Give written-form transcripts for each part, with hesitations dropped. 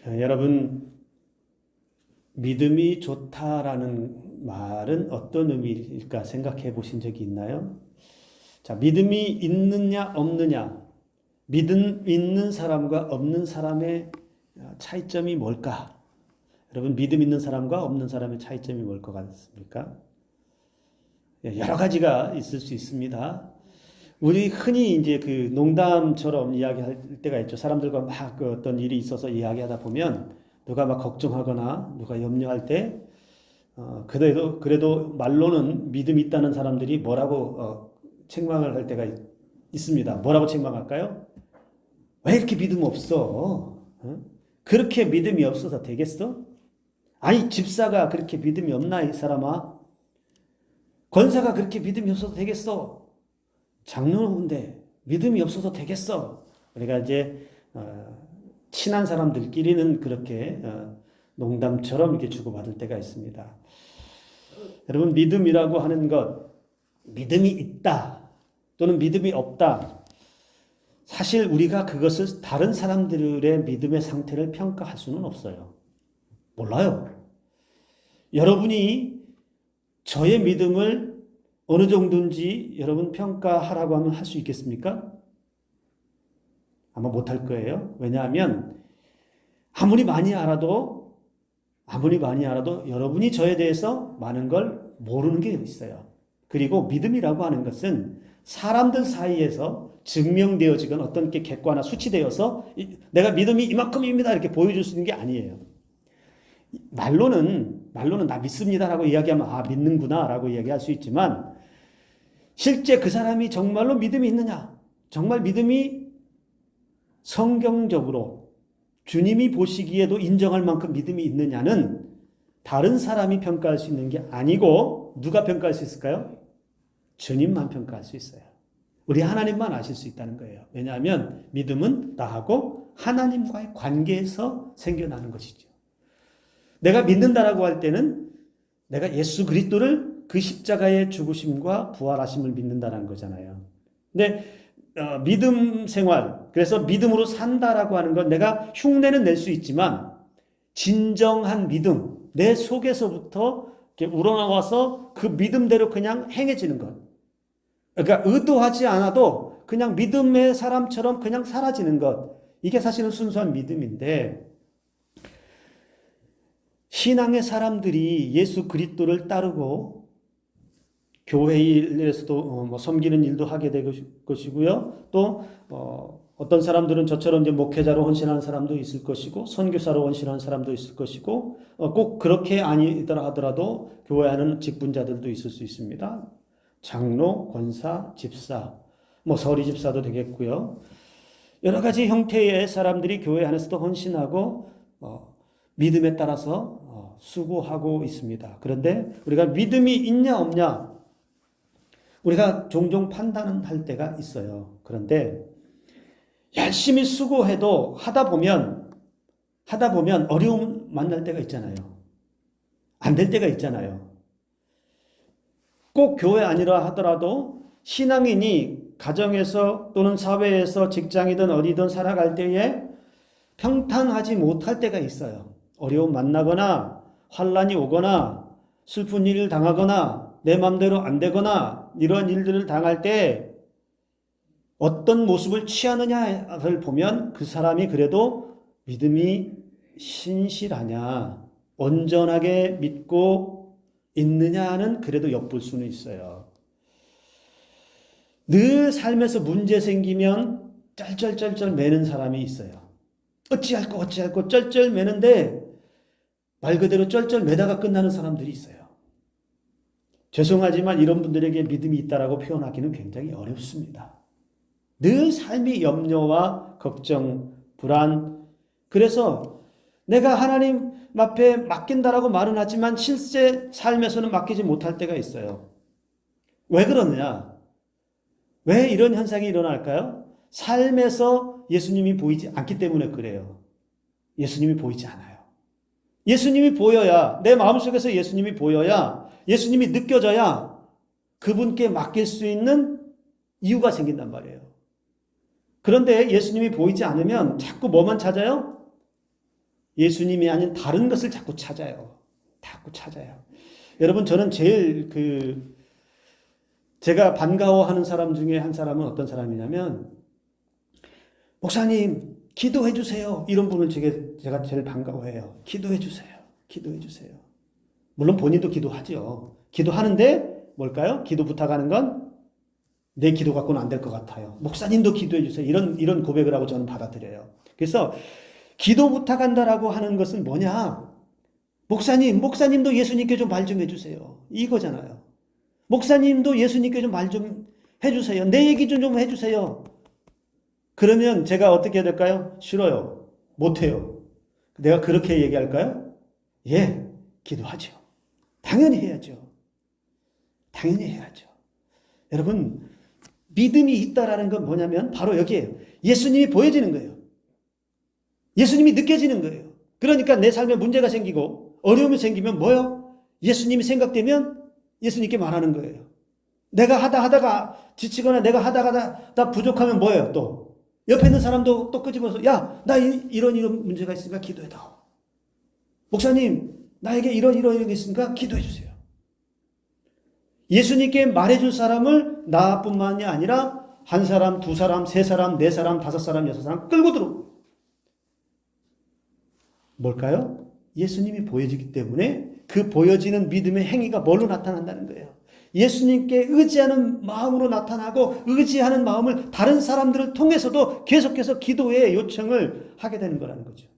여러분, 믿음이 좋다라는 말은 어떤 의미일까 생각해 보신 적이 있나요? 자, 믿음이 있느냐 없느냐, 믿음 있는 사람과 없는 사람의 차이점이 뭘까? 여러분, 믿음 있는 사람과 없는 사람의 차이점이 뭘 것 같습니까? 여러 가지가 있을 수 있습니다. 우리 흔히 이제 그 농담처럼 이야기할 때가 있죠. 사람들과 막 그 어떤 일이 있어서 이야기하다 보면 누가 막 걱정하거나 누가 염려할 때, 그래도 말로는 믿음 있다는 사람들이 뭐라고 책망을 할 때가 있습니다. 뭐라고 책망할까요? 왜 이렇게 믿음 없어? 그렇게 믿음이 없어서 되겠어? 아니, 집사가 그렇게 믿음이 없나, 이 사람아? 권사가 그렇게 믿음이 없어서 되겠어? 장로인데 믿음이 없어서 되겠어? 우리가 이제 친한 사람들끼리는 그렇게 농담처럼 이렇게 주고받을 때가 있습니다. 여러분, 믿음이라고 하는 것, 믿음이 있다 또는 믿음이 없다. 사실 우리가 그것을 다른 사람들의 믿음의 상태를 평가할 수는 없어요. 몰라요. 여러분이 저의 믿음을 어느 정도인지 여러분 평가하라고 하면 할 수 있겠습니까? 아마 못할 거예요. 왜냐하면 아무리 많이 알아도 여러분이 저에 대해서 많은 걸 모르는 게 있어요. 그리고 믿음이라고 하는 것은 사람들 사이에서 증명되어지건 어떤 게 객관화 수치되어서 내가 믿음이 이만큼입니다 이렇게 보여줄 수 있는 게 아니에요. 말로는 나 믿습니다라고 이야기하면 믿는구나라고 이야기할 수 있지만 실제 그 사람이 정말로 믿음이 있느냐, 정말 믿음이 성경적으로 주님이 보시기에도 인정할 만큼 믿음이 있느냐는 다른 사람이 평가할 수 있는 게 아니고 누가 평가할 수 있을까요? 주님만 평가할 수 있어요. 우리 하나님만 아실 수 있다는 거예요. 왜냐하면 믿음은 나하고 하나님과의 관계에서 생겨나는 것이죠. 내가 믿는다라고 할 때는 내가 예수 그리스도를 그 십자가의 죽으심과 부활하심을 믿는다는 거잖아요. 근데 믿음 생활, 그래서 믿음으로 산다라고 하는 건 내가 흉내는 낼 수 있지만 진정한 믿음, 내 속에서부터 이렇게 우러나와서 그 믿음대로 그냥 행해지는 것. 그러니까 의도하지 않아도 그냥 믿음의 사람처럼 그냥 사라지는 것. 이게 사실은 순수한 믿음인데 신앙의 사람들이 예수 그리스도를 따르고 교회 일에서도 섬기는 일도 하게 될 것이고요. 또 어떤 사람들은 저처럼 이제 목회자로 헌신하는 사람도 있을 것이고 선교사로 헌신하는 사람도 있을 것이고 꼭 그렇게 아니더라 하더라도 교회 하는 직분자들도 있을 수 있습니다. 장로, 권사, 집사, 서리 집사도 되겠고요. 여러 가지 형태의 사람들이 교회 안에서도 헌신하고 믿음에 따라서 수고하고 있습니다. 그런데 우리가 믿음이 있냐 없냐 우리가 종종 판단할 때가 있어요. 그런데 열심히 수고해도 하다 보면 어려움 만날 때가 있잖아요. 안 될 때가 있잖아요. 꼭 교회 아니라 하더라도 신앙인이 가정에서 또는 사회에서 직장이든 어디든 살아갈 때에 평탄하지 못할 때가 있어요. 어려움 만나거나 환난이 오거나 슬픈 일을 당하거나 내 마음대로 안 되거나 이런 일들을 당할 때 어떤 모습을 취하느냐를 보면 그 사람이 그래도 믿음이 신실하냐, 온전하게 믿고 있느냐는 그래도 엿볼 수는 있어요. 늘 삶에서 문제 생기면 쩔쩔쩔쩔 매는 사람이 있어요. 어찌할꼬 쩔쩔 매는데 말 그대로 쩔쩔 매다가 끝나는 사람들이 있어요. 죄송하지만 이런 분들에게 믿음이 있다라고 표현하기는 굉장히 어렵습니다. 늘 삶이 염려와 걱정, 불안. 그래서 내가 하나님 앞에 맡긴다라고 말은 하지만 실제 삶에서는 맡기지 못할 때가 있어요. 왜 그러느냐? 왜 이런 현상이 일어날까요? 삶에서 예수님이 보이지 않기 때문에 그래요. 예수님이 보이지 않아요. 예수님이 보여야, 내 마음속에서 예수님이 보여야, 예수님이 느껴져야 그분께 맡길 수 있는 이유가 생긴단 말이에요. 그런데 예수님이 보이지 않으면 자꾸 뭐만 찾아요? 예수님이 아닌 다른 것을 자꾸 찾아요. 자꾸 찾아요. 여러분, 저는 제일 제가 반가워하는 사람 중에 한 사람은 어떤 사람이냐면, 목사님, 기도해 주세요. 이런 분을 제가 제일 반가워해요. 기도해 주세요. 기도해 주세요. 물론 본인도 기도하죠. 기도하는데 뭘까요? 기도 부탁하는 건 내 기도 갖고는 안 될 것 같아요. 목사님도 기도해 주세요. 이런 고백을 하고 저는 받아들여요. 그래서 기도 부탁한다라고 하는 것은 뭐냐? 목사님도 예수님께 좀 말 좀 해주세요. 이거잖아요. 목사님도 예수님께 좀 말 좀 해주세요. 내 얘기 좀 해주세요. 그러면 제가 어떻게 해야 될까요? 싫어요. 못해요. 내가 그렇게 얘기할까요? 예, 기도하죠. 당연히 해야죠. 당연히 해야죠. 여러분, 믿음이 있다라는 건 뭐냐면 바로 여기에요. 예수님이 보여지는 거예요. 예수님이 느껴지는 거예요. 그러니까 내 삶에 문제가 생기고 어려움이 생기면 뭐요? 예수님이 생각되면 예수님께 말하는 거예요. 내가 하다가 지치거나 내가 하다가 부족하면 뭐예요? 또 옆에 있는 사람도 또 끄집어서 야, 나 이런 문제가 있으니까 기도해다오. 목사님, 나에게 이런 게 있으니까 기도해 주세요. 예수님께 말해줄 사람을 나뿐만이 아니라 한 사람, 두 사람, 세 사람, 네 사람, 다섯 사람, 여섯 사람 끌고 들어. 뭘까요? 예수님이 보여지기 때문에 그 보여지는 믿음의 행위가 뭘로 나타난다는 거예요. 예수님께 의지하는 마음으로 나타나고 의지하는 마음을 다른 사람들을 통해서도 계속해서 기도의 요청을 하게 되는 거라는 거죠.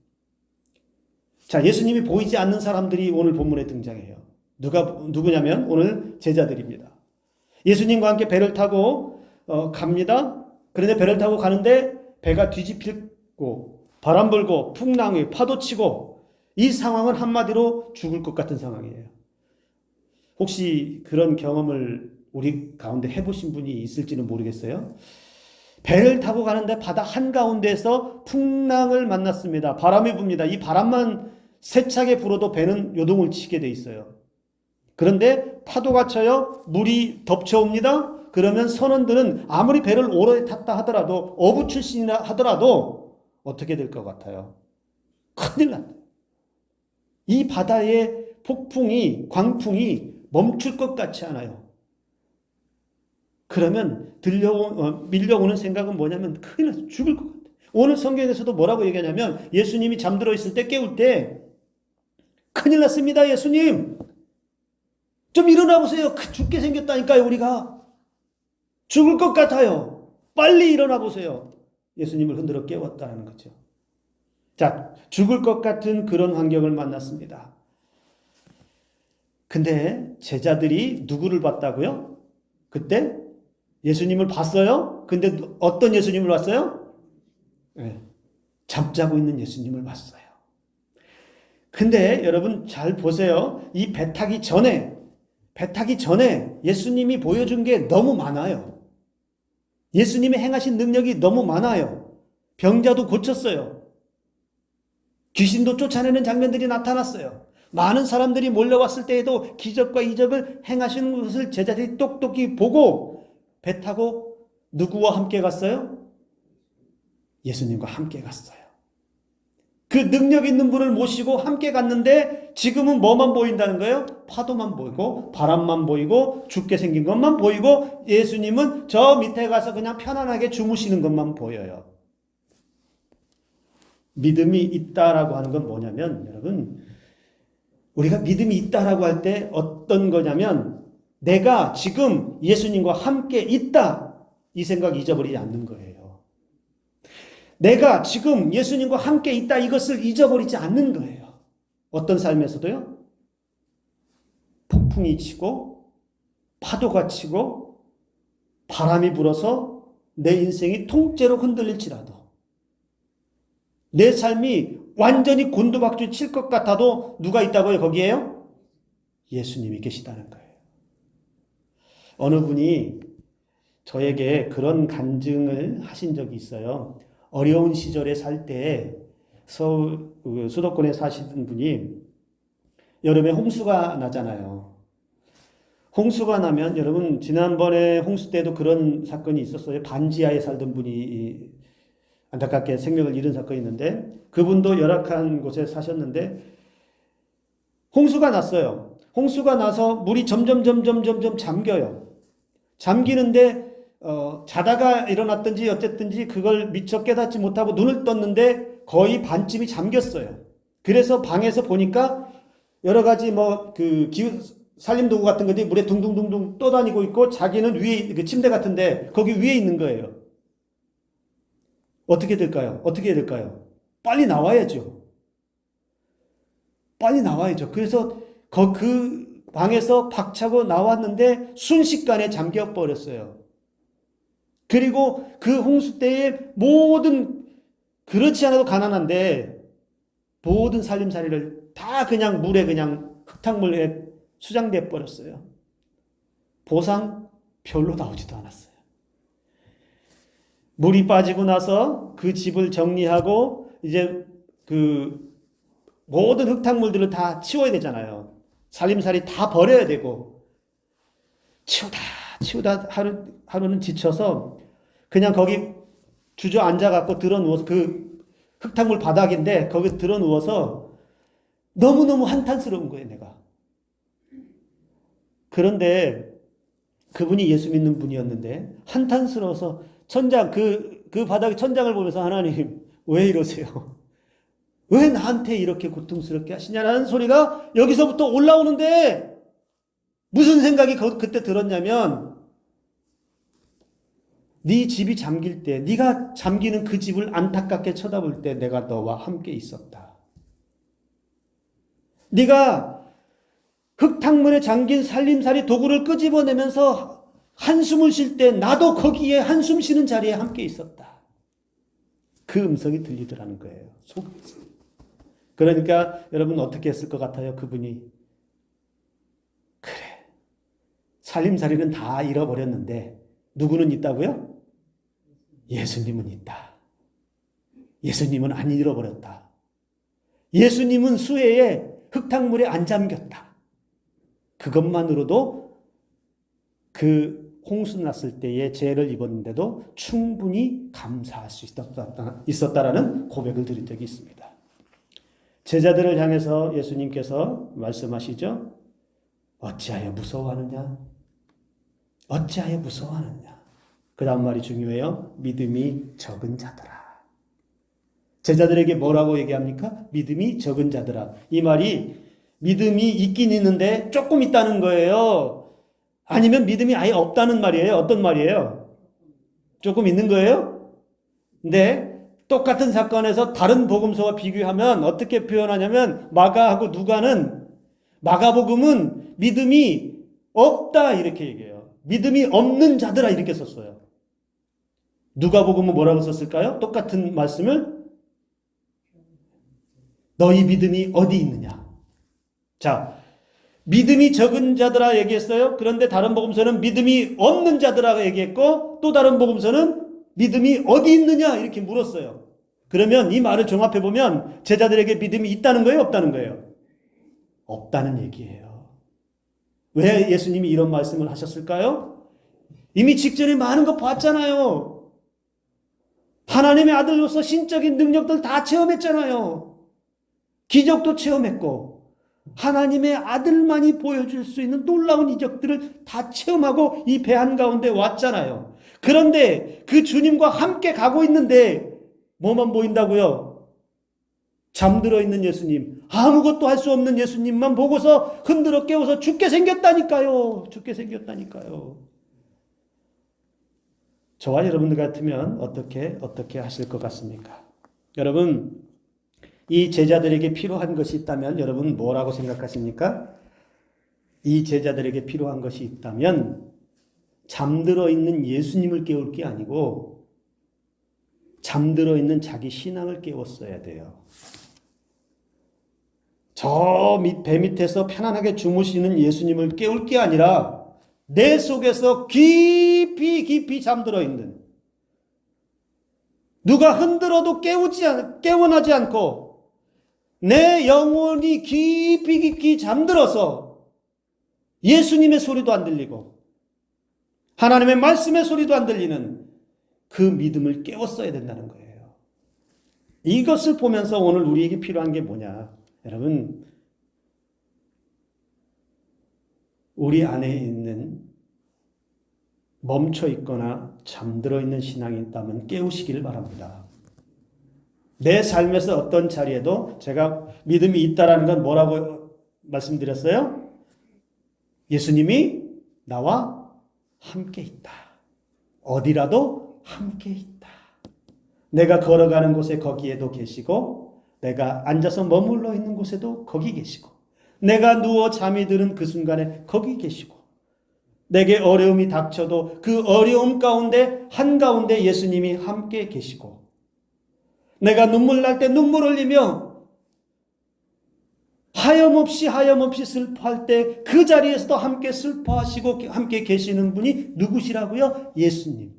자, 예수님이 보이지 않는 사람들이 오늘 본문에 등장해요. 누구냐면 오늘 제자들입니다. 예수님과 함께 배를 타고 갑니다. 그런데 배를 타고 가는데 배가 뒤집히고 바람 불고 풍랑이 파도 치고 이 상황은 한마디로 죽을 것 같은 상황이에요. 혹시 그런 경험을 우리 가운데 해보신 분이 있을지는 모르겠어요. 배를 타고 가는데 바다 한가운데에서 풍랑을 만났습니다. 바람이 붑니다. 이 바람만 세차게 불어도 배는 요동을 치게 돼 있어요. 그런데 파도가 쳐요. 물이 덮쳐옵니다. 그러면 선원들은 아무리 배를 오래 탔다 하더라도 어부 출신이라 하더라도 어떻게 될 것 같아요? 큰일 난다. 이 바다의 폭풍이 광풍이 멈출 것 같지 않아요. 그러면 밀려오는 생각은 뭐냐면 큰일 나서 죽을 것 같아요. 오늘 성경에서도 뭐라고 얘기하냐면 예수님이 잠들어 있을 때 깨울 때 큰일 났습니다. 예수님 좀 일어나 보세요. 죽게 생겼다니까요. 우리가 죽을 것 같아요. 빨리 일어나 보세요. 예수님을 흔들어 깨웠다는 거죠. 자, 죽을 것 같은 그런 환경을 만났습니다. 근데 제자들이 누구를 봤다고요? 그때 예수님을 봤어요? 근데 어떤 예수님을 봤어요? 네, 잠자고 있는 예수님을 봤어요. 근데 여러분 잘 보세요. 이 배 타기 전에 예수님이 보여준 게 너무 많아요. 예수님이 행하신 능력이 너무 많아요. 병자도 고쳤어요. 귀신도 쫓아내는 장면들이 나타났어요. 많은 사람들이 몰려왔을 때에도 기적과 이적을 행하시는 것을 제자들이 똑똑히 보고 배 타고 누구와 함께 갔어요? 예수님과 함께 갔어요. 그 능력 있는 분을 모시고 함께 갔는데 지금은 뭐만 보인다는 거예요? 파도만 보이고 바람만 보이고 죽게 생긴 것만 보이고 예수님은 저 밑에 가서 그냥 편안하게 주무시는 것만 보여요. 믿음이 있다라고 하는 건 뭐냐면 여러분 우리가 믿음이 있다라고 할 때 어떤 거냐면 내가 지금 예수님과 함께 있다 이 생각 잊어버리지 않는 거예요. 내가 지금 예수님과 함께 있다 이것을 잊어버리지 않는 거예요. 어떤 삶에서도요. 폭풍이 치고 파도가 치고 바람이 불어서 내 인생이 통째로 흔들릴지라도 내 삶이 완전히 곤두박질 칠 것 같아도 누가 있다고요? 거기에요? 예수님이 계시다는 거예요. 어느 분이 저에게 그런 간증을 하신 적이 있어요. 어려운 시절에 살 때 수도권에 사시던 분이 여름에 홍수가 나잖아요. 홍수가 나면 여러분 지난번에 홍수 때도 그런 사건이 있었어요. 반지하에 살던 분이 안타깝게 생명을 잃은 사건이 있는데 그분도 열악한 곳에 사셨는데 홍수가 났어요. 홍수가 나서 물이 점점 잠겨요. 잠기는데 자다가 일어났든지 어쨌든지 그걸 미처 깨닫지 못하고 눈을 떴는데 거의 반쯤이 잠겼어요. 그래서 방에서 보니까 여러 가지 살림 도구 같은 것들이 물에 둥둥둥둥 떠다니고 있고 자기는 위에 그 침대 같은데 거기 위에 있는 거예요. 어떻게 될까요? 어떻게 해야 될까요? 빨리 나와야죠. 빨리 나와야죠. 그래서 그 방에서 박차고 나왔는데 순식간에 잠겨 버렸어요. 그리고 그 홍수 때에 그렇지 않아도 가난한데 모든 살림살이를 다 그냥 물에 그냥 흙탕물에 수장돼 버렸어요. 보상 별로 나오지도 않았어요. 물이 빠지고 나서 그 집을 정리하고 이제 그 모든 흙탕물들을 다 치워야 되잖아요. 살림살이 다 버려야 되고 치우다 하루는 지쳐서 그냥 거기 주저앉아 갖고 드러누워서 그 흙탕물 바닥인데 거기 드러누워서 너무너무 한탄스러운 거예요, 내가. 그런데 그분이 예수 믿는 분이었는데 한탄스러워서 그 바닥에 천장을 보면서 하나님 왜 이러세요? 왜 나한테 이렇게 고통스럽게 하시냐라는 소리가 여기서부터 올라오는데 무슨 생각이 그때 들었냐면 네 집이 잠길 때 네가 잠기는 그 집을 안타깝게 쳐다볼 때 내가 너와 함께 있었다. 네가 흙탕물에 잠긴 살림살이 도구를 끄집어내면서 한숨을 쉴 때 나도 거기에 한숨 쉬는 자리에 함께 있었다. 그 음성이 들리더라는 거예요. 속에서. 그러니까 여러분 어떻게 했을 것 같아요? 그분이 그래 살림살이는 다 잃어버렸는데 누구는 있다고요? 예수님은 있다. 예수님은 안 잃어버렸다. 예수님은 수해에 흙탕물에 안 잠겼다. 그것만으로도 그 홍수 났을 때에 죄를 입었는데도 충분히 감사할 수 있었다라는 고백을 드린 적이 있습니다. 제자들을 향해서 예수님께서 말씀하시죠. 어찌하여 무서워하느냐? 어찌하여 무서워하느냐? 그 다음 말이 중요해요. 믿음이 적은 자들아. 제자들에게 뭐라고 얘기합니까? 믿음이 적은 자들아. 이 말이 믿음이 있긴 있는데 조금 있다는 거예요. 아니면 믿음이 아예 없다는 말이에요. 어떤 말이에요? 조금 있는 거예요? 근데 똑같은 사건에서 다른 복음서와 비교하면 어떻게 표현하냐면 마가하고 누가는 마가복음은 믿음이 없다 이렇게 얘기해요. 믿음이 없는 자들아 이렇게 썼어요. 누가복음은 뭐라고 썼을까요? 똑같은 말씀을 너희 믿음이 어디 있느냐. 자, 믿음이 적은 자들아 얘기했어요. 그런데 다른 복음서는 믿음이 없는 자들아 얘기했고 또 다른 복음서는 믿음이 어디 있느냐 이렇게 물었어요. 그러면 이 말을 종합해 보면 제자들에게 믿음이 있다는 거예요? 없다는 거예요? 없다는 얘기예요. 왜 예수님이 이런 말씀을 하셨을까요? 이미 직전에 많은 거 봤잖아요. 하나님의 아들로서 신적인 능력들 다 체험했잖아요. 기적도 체험했고 하나님의 아들만이 보여줄 수 있는 놀라운 이적들을 다 체험하고 이 배 한가운데 왔잖아요. 그런데 그 주님과 함께 가고 있는데 뭐만 보인다고요? 잠들어 있는 예수님, 아무것도 할 수 없는 예수님만 보고서 흔들어 깨워서 죽게 생겼다니까요. 죽게 생겼다니까요. 저와 여러분들 같으면 어떻게 하실 것 같습니까? 여러분, 이 제자들에게 필요한 것이 있다면 여러분 뭐라고 생각하십니까? 이 제자들에게 필요한 것이 있다면 잠들어 있는 예수님을 깨울 게 아니고 잠들어 있는 자기 신앙을 깨웠어야 돼요. 저 배 밑에서 편안하게 주무시는 예수님을 깨울 게 아니라 내 속에서 깊이 잠들어 있는 누가 흔들어도 깨어나지 않고 내 영혼이 깊이 잠들어서 예수님의 소리도 안 들리고 하나님의 말씀의 소리도 안 들리는 그 믿음을 깨웠어야 된다는 거예요. 이것을 보면서 오늘 우리에게 필요한 게 뭐냐? 여러분, 우리 안에 있는 멈춰 있거나 잠들어 있는 신앙이 있다면 깨우시기를 바랍니다. 내 삶에서 어떤 자리에도 제가 믿음이 있다라는 건 뭐라고 말씀드렸어요? 예수님이 나와 함께 있다. 어디라도 함께 있다. 내가 걸어가는 곳에 거기에도 계시고, 내가 앉아서 머물러 있는 곳에도 거기 계시고, 내가 누워 잠이 드는 그 순간에 거기 계시고, 내게 어려움이 닥쳐도 그 어려움 가운데 한가운데 예수님이 함께 계시고, 내가 눈물 날 때 눈물 흘리며 하염없이 슬퍼할 때 그 자리에서도 함께 슬퍼하시고 함께 계시는 분이 누구시라고요? 예수님.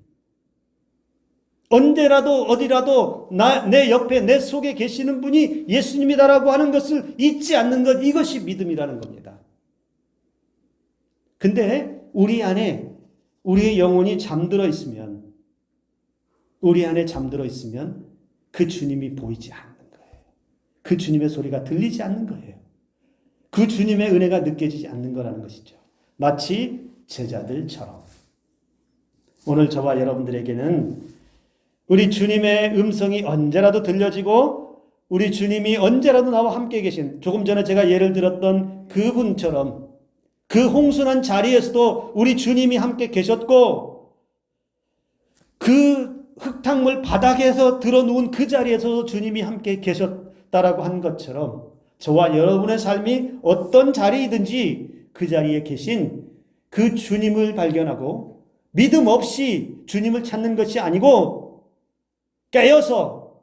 언제라도 어디라도 내 옆에 내 속에 계시는 분이 예수님이다라고 하는 것을 잊지 않는 것, 이것이 믿음이라는 겁니다. 근데 우리 안에 우리의 영혼이 잠들어 있으면, 우리 안에 잠들어 있으면 그 주님이 보이지 않는 거예요. 그 주님의 소리가 들리지 않는 거예요. 그 주님의 은혜가 느껴지지 않는 거라는 것이죠. 마치 제자들처럼. 오늘 저와 여러분들에게는 우리 주님의 음성이 언제라도 들려지고 우리 주님이 언제라도 나와 함께 계신, 조금 전에 제가 예를 들었던 그분처럼 그 홍순한 자리에서도 우리 주님이 함께 계셨고, 그 흙탕물 바닥에서 들어누운 그 자리에서도 주님이 함께 계셨다라고 한 것처럼, 저와 여러분의 삶이 어떤 자리이든지 그 자리에 계신 그 주님을 발견하고 믿음 없이 주님을 찾는 것이 아니고 깨어서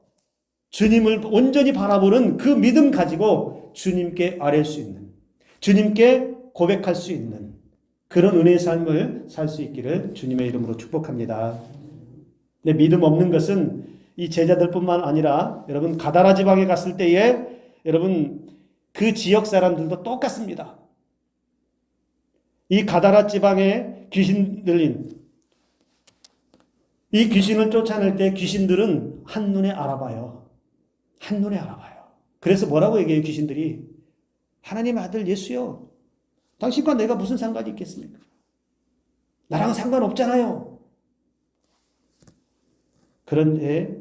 주님을 온전히 바라보는 그 믿음 가지고 주님께 아뢰 수 있는, 주님께 고백할 수 있는 그런 은혜의 삶을 살 수 있기를 주님의 이름으로 축복합니다. 근데 믿음 없는 것은 이 제자들뿐만 아니라 여러분 가다라 지방에 갔을 때에 여러분 그 지역 사람들도 똑같습니다. 이 가다라 지방에 귀신 들린 이 귀신을 쫓아낼 때 귀신들은 한눈에 알아봐요. 한눈에 알아봐요. 그래서 뭐라고 얘기해요, 귀신들이? 하나님의 아들 예수요, 당신과 내가 무슨 상관이 있겠습니까? 나랑 상관없잖아요. 그런데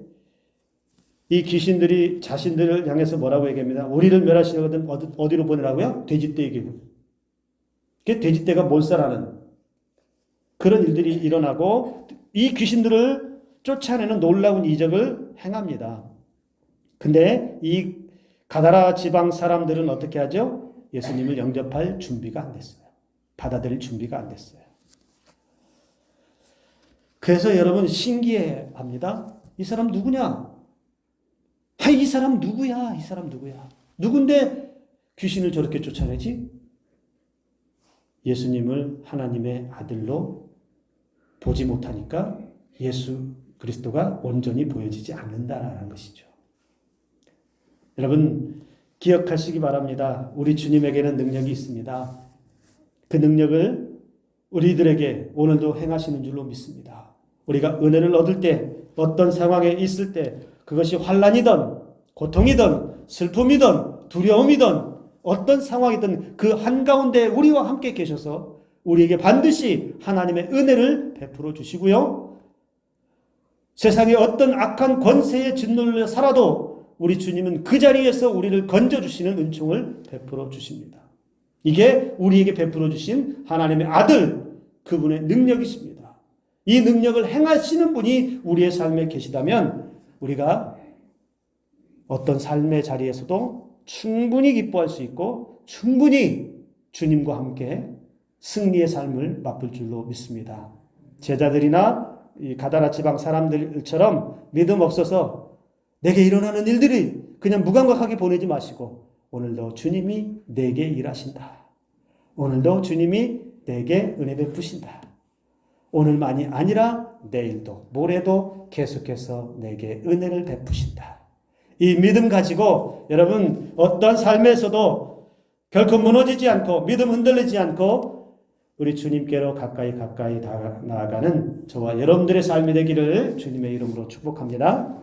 이 귀신들이 자신들을 향해서 뭐라고 얘기합니다. 우리를 멸하시려거든 어디로 보내라고요? 돼지떼에게로. 그게 돼지떼가 몰살하는 그런 일들이 일어나고 이 귀신들을 쫓아내는 놀라운 이적을 행합니다. 근데 이 가다라 지방 사람들은 어떻게 하죠? 예수님을 영접할 준비가 안 됐어요. 받아들일 준비가 안 됐어요. 그래서 여러분 신기해합니다. 이 사람 누구냐? 이 사람 누구야? 이 사람 누구야? 누군데 귀신을 저렇게 쫓아내지? 예수님을 하나님의 아들로 보지 못하니까 예수 그리스도가 온전히 보여지지 않는다라는 것이죠. 여러분 기억하시기 바랍니다. 우리 주님에게는 능력이 있습니다. 그 능력을 우리들에게 오늘도 행하시는 줄로 믿습니다. 우리가 은혜를 얻을 때, 어떤 상황에 있을 때, 그것이 환난이든 고통이든 슬픔이든 두려움이든 어떤 상황이든 그 한가운데 우리와 함께 계셔서 우리에게 반드시 하나님의 은혜를 베풀어 주시고요. 세상의 어떤 악한 권세에 짓눌려 살아도 우리 주님은 그 자리에서 우리를 건져주시는 은총을 베풀어 주십니다. 이게 우리에게 베풀어 주신 하나님의 아들, 그분의 능력이십니다. 이 능력을 행하시는 분이 우리의 삶에 계시다면 우리가 어떤 삶의 자리에서도 충분히 기뻐할 수 있고 충분히 주님과 함께 승리의 삶을 맛볼 줄로 믿습니다. 제자들이나 이 가다라 지방 사람들처럼 믿음 없어서 내게 일어나는 일들이 그냥 무감각하게 보내지 마시고 오늘도 주님이 내게 일하신다. 오늘도 주님이 내게 은혜 베푸신다. 오늘만이 아니라 내일도 모레도 계속해서 내게 은혜를 베푸신다. 이 믿음 가지고 여러분 어떤 삶에서도 결코 무너지지 않고 믿음 흔들리지 않고 우리 주님께로 가까이 나아가는 저와 여러분들의 삶이 되기를 주님의 이름으로 축복합니다.